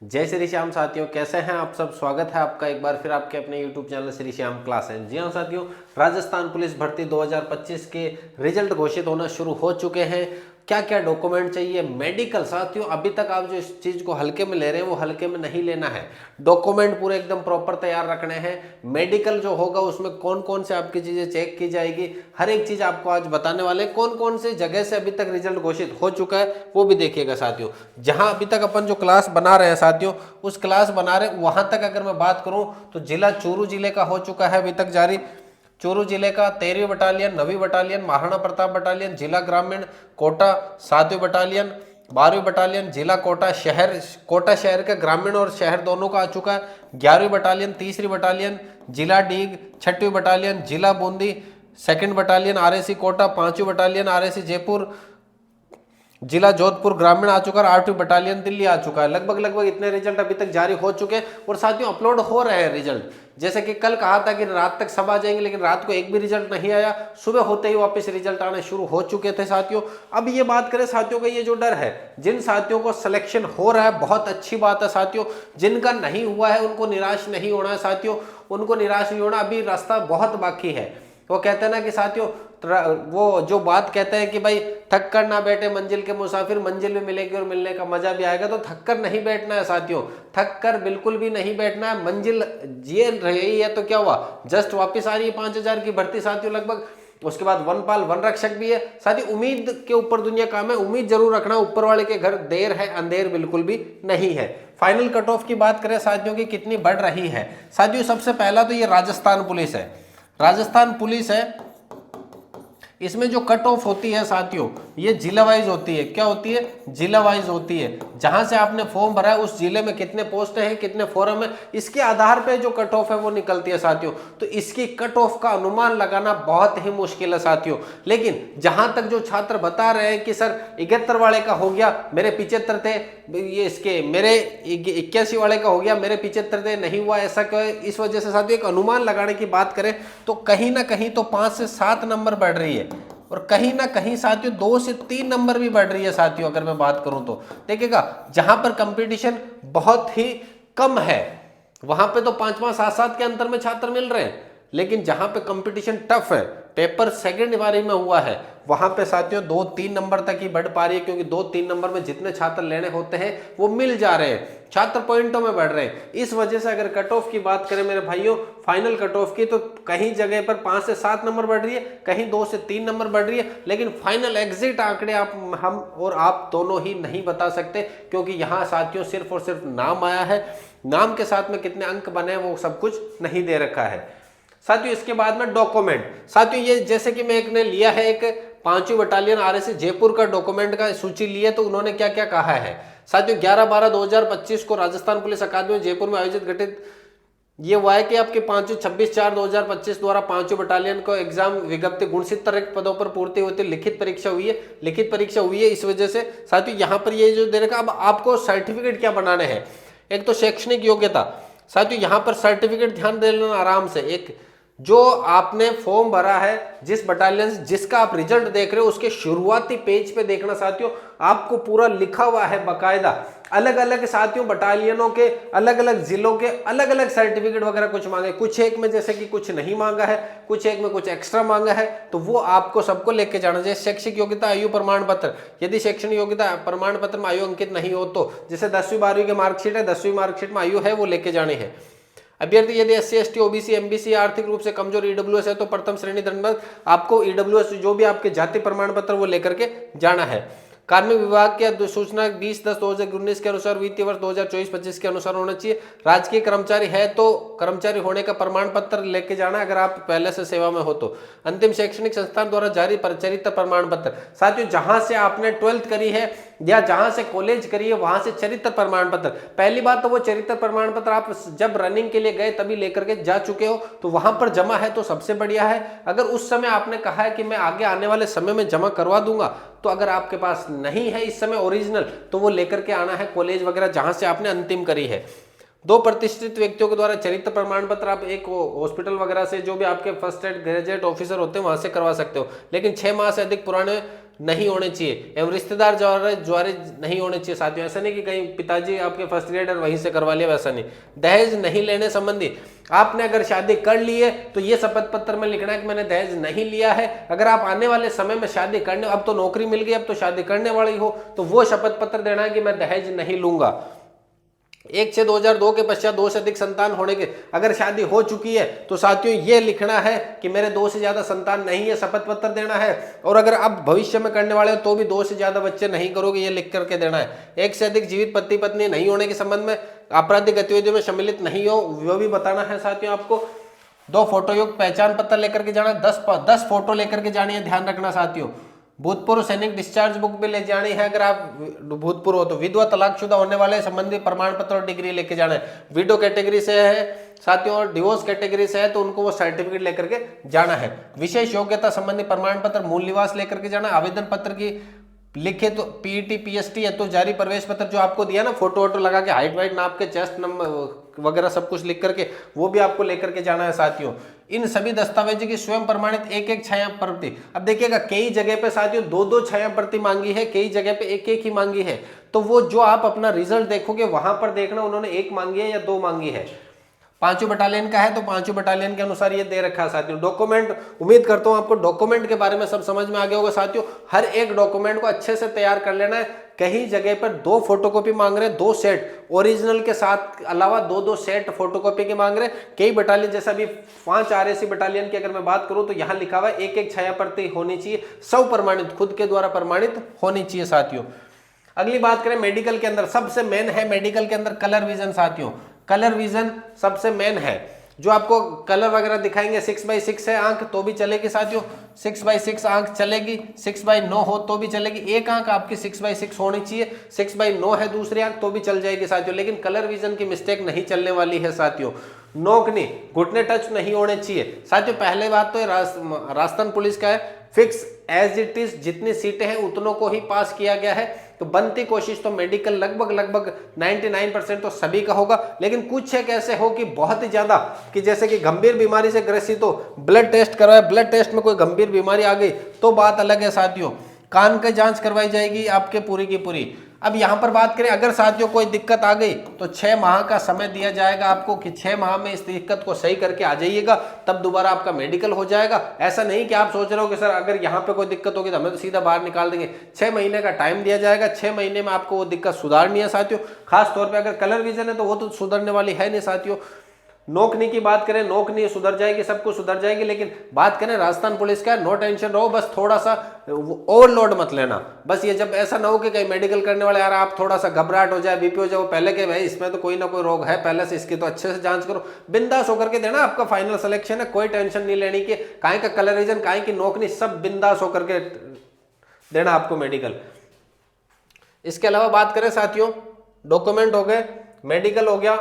जय श्री श्याम साथियों, कैसे हैं आप सब। स्वागत है आपका एक बार फिर आपके अपने YouTube channel Shri Shyam classes. जी हाँ साथियों, राजस्थान पुलिस भर्ती 2025 के रिजल्ट घोषित होना शुरू हो चुके हैं। क्या क्या डॉक्यूमेंट चाहिए, मेडिकल। साथियों अभी तक आप जो इस चीज़ को हल्के में ले रहे हैं वो हल्के में नहीं लेना है। डॉक्यूमेंट पूरे एकदम प्रॉपर तैयार रखने हैं। मेडिकल जो होगा उसमें कौन कौन से आपकी चीज़ें चेक की जाएगी, हर एक चीज़ आपको आज बताने वाले हैं। कौन कौन से जगह से अभी तक रिजल्ट घोषित हो चुका है वो भी देखिएगा साथियों। जहां अभी तक अपन जो क्लास बना रहे हैं साथियों, उस क्लास बना रहे वहां तक अगर मैं बात करूं तो जिला चूरू जिले का हो चुका है अभी तक जारी। चूरू जिले का 13वीं बटालियन, 9वीं बटालियन, महाराणा प्रताप बटालियन, जिला ग्रामीण कोटा 7वीं बटालियन, 12वीं बटालियन जिला कोटा शहर के ग्रामीण और शहर दोनों का आ चुका है। 11वीं बटालियन, 3री बटालियन जिला डीग, 6वीं बटालियन जिला Bundi, 2nd battalion RAC Kota, 5वीं बटालियन आरएसी जयपुर, जिला जोधपुर ग्रामीण आ चुका है, 8वीं बटालियन दिल्ली आ चुका है। लगभग इतने रिजल्ट अभी तक जारी हो चुके हैं और साथियों अपलोड हो रहे हैं रिजल्ट। जैसे कि कल कहा था कि रात तक सब आ जाएंगे, लेकिन रात को एक भी रिजल्ट नहीं आया। सुबह होते ही वापस रिजल्ट आने शुरू हो चुके थे साथियों। अब ये बात करें साथियों का, ये जो डर है, जिन साथियों को सिलेक्शन हो रहा है बहुत अच्छी बात है साथियों। जिनका नहीं हुआ है उनको निराश नहीं होना है साथियों, उनको निराश नहीं होना। अभी रास्ता बहुत बाकी है। वो कहते हैं ना कि साथियों, वो जो बात कहते हैं कि भाई थक कर ना बैठे मंजिल के मुसाफिर, मंजिल भी मिलेगी और मिलने का मजा भी आएगा। तो थक कर नहीं बैठना है साथियों, थक कर बिल्कुल भी नहीं बैठना है। मंजिल ये रही है तो क्या हुआ, जस्ट वापस आ रही है 5000 की भर्ती साथियों लगभग। उसके बाद वनपाल वन रक्षक भी है साथियों। उम्मीद के ऊपर दुनिया काम है, उम्मीद जरूर रखना। ऊपर वाले के घर देर है अंधेर बिल्कुल भी नहीं है। फाइनल कट ऑफ की बात करें साथियों की कितनी बढ़ रही है साथियों, सबसे पहला तो ये राजस्थान पुलिस है। राजस्थान पुलिस है, इसमें जो कट ऑफ होती है साथियों ये जिला वाइज होती है। क्या होती है? जिला वाइज होती है। जहां से आपने फॉर्म भरा है उस जिले में कितने पोस्ट हैं, कितने फॉर्म है, इसके आधार पे जो कट ऑफ है वो निकलती है साथियों। तो इसकी कट ऑफ का अनुमान लगाना बहुत ही मुश्किल है साथियों। लेकिन जहां तक जो छात्र बता रहे हैं कि सर 71 वाले का हो गया, मेरे 75 थे, ये इसके मेरे 81 वाले का हो गया, मेरे 75 थे, नहीं हुआ, ऐसा क्यों है? इस वजह से साथियों एक अनुमान लगाने की बात करें तो कहीं ना कहीं तो 5 से 7 नंबर बढ़ रही है और कहीं ना कहीं साथियों 2 से 3 नंबर भी बढ़ रही है साथियों। अगर मैं बात करूं तो देखिएगा, जहां पर कंपटीशन बहुत ही कम है वहां पे तो 5-5, 7-7 के अंतर में छात्र मिल रहे हैं। लेकिन जहां पे कंपटीशन टफ है, पेपर सेकंड बारी में हुआ है, वहां पे साथियों 2-3 नंबर तक ही बढ़ पा रही है, क्योंकि 2-3 नंबर में जितने छात्र लेने होते हैं वो मिल जा रहे हैं, छात्र पॉइंटों में बढ़ रहे हैं। इस वजह से अगर कट ऑफ की बात करें मेरे भाइयों, फाइनल कट ऑफ की, तो कहीं जगह पर 5 से 7 नंबर बढ़ रही है, कहीं 2 से 3 नंबर बढ़ रही है। लेकिन फाइनल एग्जिट आंकड़े हम और आप दोनों ही नहीं बता सकते, क्योंकि यहाँ साथियों सिर्फ और सिर्फ नाम आया है। नाम के साथ में कितने अंक बने वो सब कुछ नहीं दे रखा है साथियों। इसके बाद में डॉक्यूमेंट साथियों, ये जैसे कि मैं एक ने लिया है, एक 5वीं बटालियन आरएसी जयपुर का डॉक्यूमेंट का सूची ली है, तो उन्होंने क्या क्या कहा है साथियों। 11/12/2025 को राजस्थान पुलिस अकादमी जयपुर में आयोजित घटित ये हुआ है कि आपके 26/4/2025 द्वारा 5वीं बटालियन को एग्जाम विज्ञप्ति गुणसित रिक्त पदों पर पूर्ति होती लिखित परीक्षा हुई है। लिखित परीक्षा हुई है, इस वजह से साथियों यहाँ पर ये जो दे रखा, अब आपको सर्टिफिकेट क्या बनाने हैं। एक तो शैक्षणिक योग्यता साथियों, यहाँ पर सर्टिफिकेट ध्यान दे लेना आराम से। एक जो आपने फॉर्म भरा है, जिस बटालियन से जिसका आप रिजल्ट देख रहे हो, उसके शुरुआती पेज पे देखना साथियों, आपको पूरा लिखा हुआ है बकायदा। अलग अलग साथियों बटालियनों के, अलग अलग जिलों के अलग अलग सर्टिफिकेट वगैरह कुछ मांगे, कुछ एक में जैसे कि कुछ नहीं मांगा है, कुछ एक में कुछ एक्स्ट्रा मांगा है, तो वो आपको सबको लेके जाना चाहिए। शैक्षिक योग्यता आयु प्रमाण पत्र, यदि शैक्षणिक योग्यता प्रमाण पत्र में आयु अंकित नहीं हो तो, जैसे 10वीं 12वीं की मार्कशीट है, 10वीं मार्कशीट में आयु है वो लेके जानी है। अभ्यर्थी यदि SC ST OBC MBC आर्थिक रूप से कमजोर EWS है तो प्रथम श्रेणी दंडबद्ध आपको EWS जो भी आपके जाति प्रमाण पत्र वो लेकर के जाना है। कार्मिक विभाग के सूचना 20/10/2019 के अनुसार वित्तीय वर्ष 2024-25 के अनुसार होना चाहिए। राजकीय कर्मचारी है तो कर्मचारी होने का प्रमाण पत्र लेके जाना, अगर आप पहले से सेवा में हो तो। अंतिम शैक्षणिक संस्थान द्वारा जारी चरित्र प्रमाण पत्र साथियों, जहां से आपने 12th करी है या जहां से कॉलेज करी है वहां से चरित्र प्रमाण पत्र। पहली बात तो वो चरित्र प्रमाण पत्र आप जब रनिंग के लिए गए तभी लेकर के जा चुके हो, तो वहां पर जमा है तो सबसे बढ़िया है। अगर उस समय आपने कहा है कि मैं आगे आने वाले समय में जमा करवा दूंगा, तो अगर आपके पास नहीं है इस समय ओरिजिनल, तो वो लेकर के आना है कॉलेज वगैरह जहां से आपने अंतिम करी है। 2 प्रतिष्ठित व्यक्तियों के द्वारा चरित्र प्रमाण पत्र आप एक हॉस्पिटल वगैरह से, जो भी आपके फर्स्ट एड ग्रेजुएट ऑफिसर होते हैं वहां से करवा सकते हो, लेकिन 6 माह से अधिक पुराने नहीं होने चाहिए एवं रिश्तेदार ज्वारे नहीं होने चाहिए साथियों। ऐसा नहीं कि कहीं पिताजी आपके फर्स्ट ग्रेड और वहीं से करवा लिया, वैसा नहीं। दहेज नहीं लेने संबंधी आपने अगर शादी कर ली है तो ये शपथ पत्र में लिखना है कि मैंने दहेज नहीं लिया है। अगर आप आने वाले समय में शादी करने, अब तो नौकरी मिल गई, अब तो शादी करने वाली हो, तो वो शपथ पत्र देना है कि मैं दहेज नहीं लूंगा। 1/6/2002 के पश्चात 2 से अधिक संतान होने के, अगर शादी हो चुकी है तो साथियों ये लिखना है कि मेरे 2 से ज्यादा संतान नहीं है, शपथ पत्र देना है। और अगर आप भविष्य में करने वाले हो तो भी 2 से ज्यादा बच्चे नहीं करोगे, ये लिख करके देना है। 1 से अधिक जीवित पति पत्नी नहीं होने के संबंध में, आपराधिक गतिविधियों में सम्मिलित नहीं हो, वो भी बताना है साथियों आपको। 2 फोटो युक्त पहचान पत्र लेकर के जाना, 10 फोटो लेकर के जानी है, ध्यान रखना साथियों। भूतपूर्व सैनिक डिस्चार्ज बुक भी ले जानी है, अगर आप भूतपूर्व हो तो। विधवा तलाकशुदा होने वाले संबंधी प्रमाण पत्र और डिग्री लेके जाना है। विडो कैटेगरी से है साथियों और डिवोर्स कैटेगरी से है तो उनको वो सर्टिफिकेट लेकर के जाना है। विशेष योग्यता संबंधी प्रमाण पत्र, मूल निवास लेकर के जाना। आवेदन पत्र की लिखे तो पीईटी पीएसटी है तो जारी प्रवेश पत्र जो आपको दिया ना, फोटो वोटो लगा के, हाइट वाइट नाप के, चेस्ट नंबर वगैरह सब कुछ लिख करके, वो भी आपको लेकर के जाना है साथियों। इन सभी दस्तावेजों की स्वयं प्रमाणित एक छाया प्रति। अब देखिएगा कई जगह पे साथियों 2 छाया प्रति मांगी है, कई जगह पे एक ही मांगी है। तो वो जो आप अपना रिजल्ट देखोगे वहां पर देखना उन्होंने 1 मांगी है या 2 मांगी है। 5वीं बटालियन का है तो 5वीं बटालियन के अनुसार ये दे रखा है साथियों। डॉक्यूमेंट, उम्मीद करता हूं आपको डॉक्यूमेंट के बारे में सब समझ में आ गया होगा साथियों। हर एक डॉक्यूमेंट को अच्छे से तैयार कर लेना है। कहीं जगह पर 2 फोटोकॉपी मांग रहे हैं, 2 सेट ओरिजिनल के साथ अलावा 2 सेट फोटोकॉपी के मांग रहे हैं। कई बटालियन जैसा अभी 5 RAC बटालियन की अगर मैं बात करूं तो यहां लिखा हुआ है 1 छाया प्रति होनी चाहिए, सब प्रमाणित, खुद के द्वारा प्रमाणित होनी चाहिए साथियों। अगली बात करें मेडिकल के अंदर, सबसे मेन है मेडिकल के अंदर कलर विजन साथियों। कलर विजन सबसे मेन है, जो आपको कलर वगैरह दिखाएंगे। 6x6 है आंख तो भी चलेगी साथियों, 6x6 आंख चलेगी, 6x9 हो तो भी चलेगी। एक आंख आपकी 6x6 होनी चाहिए, 6x9 है दूसरी आंख तो भी चल जाएगी साथियों, लेकिन कलर विजन की मिस्टेक नहीं चलने वाली है साथियों। नोकनी, घुटने टच नहीं होने चाहिए साथियों। पहले बात तो राजस्थान पुलिस का है, फिक्स एज इट इज, जितनी सीटें हैं उतनों को ही पास किया गया है। तो बनती कोशिश तो मेडिकल लगभग 99% तो सभी का होगा, लेकिन कुछ एक ऐसे हो कि बहुत ही ज्यादा, कि जैसे कि गंभीर बीमारी से ग्रसित हो, ब्लड टेस्ट करवाए, ब्लड टेस्ट में कोई गंभीर बीमारी आ गई तो बात अलग है साथियों। कान की जांच करवाई जाएगी आपके पूरी की पूरी। अब यहां पर बात करें, अगर साथियों कोई दिक्कत आ गई तो 6 माह का समय दिया जाएगा आपको कि 6 माह में इस दिक्कत को सही करके आ जाइएगा, तब दोबारा आपका मेडिकल हो जाएगा। ऐसा नहीं कि आप सोच रहे हो कि सर अगर यहाँ पे कोई दिक्कत होगी तो हमें तो सीधा बाहर निकाल देंगे। 6 महीने का टाइम दिया जाएगा, 6 महीने में आपको वो दिक्कत सुधारनी है साथियों। खास तौर पर अगर कलर विजन है तो वो तो सुधरने वाली है नहीं साथियों। नोकनी की बात करें, नोकनी सुधर जाएगी, सब कुछ सुधर जाएगी, लेकिन बात करें राजस्थान पुलिस का, नो टेंशन रहो, बस थोड़ा सा ओवरलोड मत लेना। बस ये जब ऐसा ना हो कि कहीं मेडिकल करने वाले यार आप थोड़ा सा घबराहट हो जाए, बीपी हो जाए, वो पहले के भाई इसमें तो कोई ना कोई रोग है पहले से, इसकी तो अच्छे से जांच करो, बिंदास होकर के देना, आपका फाइनल सिलेक्शन है, कोई टेंशन नहीं लेनी कि काहे का कलर विजन, काहे की नोकनी, सब बिंदास होकर के देना आपको मेडिकल। इसके अलावा बात करें साथियों, डॉक्यूमेंट हो गए, मेडिकल हो गया,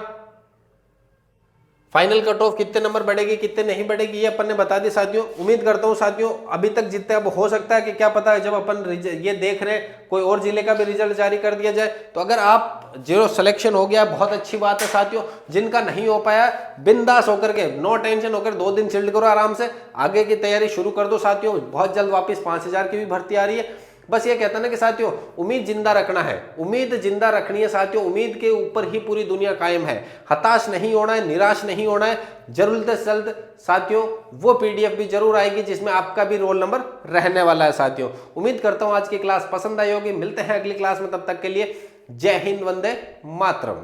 फाइनल कट ऑफ कितने नंबर बढ़ेगी कितने नहीं बढ़ेगी ये अपन ने बता दी साथियों। उम्मीद करता हूं साथियों अभी तक जितने, अब हो सकता है कि क्या पता है जब अपन ये देख रहे हैं कोई और जिले का भी रिजल्ट जारी कर दिया जाए, तो अगर आप जीरो सिलेक्शन हो गया बहुत अच्छी बात है साथियों। जिनका नहीं हो पाया बिंदास होकर के, नो टेंशन होकर 2 दिन चिल्ड करो, आराम से आगे की तैयारी शुरू कर दो साथियों। बहुत जल्द वापस 5000 की भी भर्ती आ रही है। बस ये कहता ना कि साथियों उम्मीद जिंदा रखना है, उम्मीद जिंदा रखनी है साथियों, उम्मीद के ऊपर ही पूरी दुनिया कायम है। हताश नहीं होना है, निराश नहीं होना है, जल्द से जल्द साथियों वो PDF भी जरूर आएगी जिसमें आपका भी रोल नंबर रहने वाला है साथियों। उम्मीद करता हूं आज की क्लास पसंद आई होगी। मिलते हैं अगली क्लास में, तब तक के लिए जय हिंद, वंदे मातरम।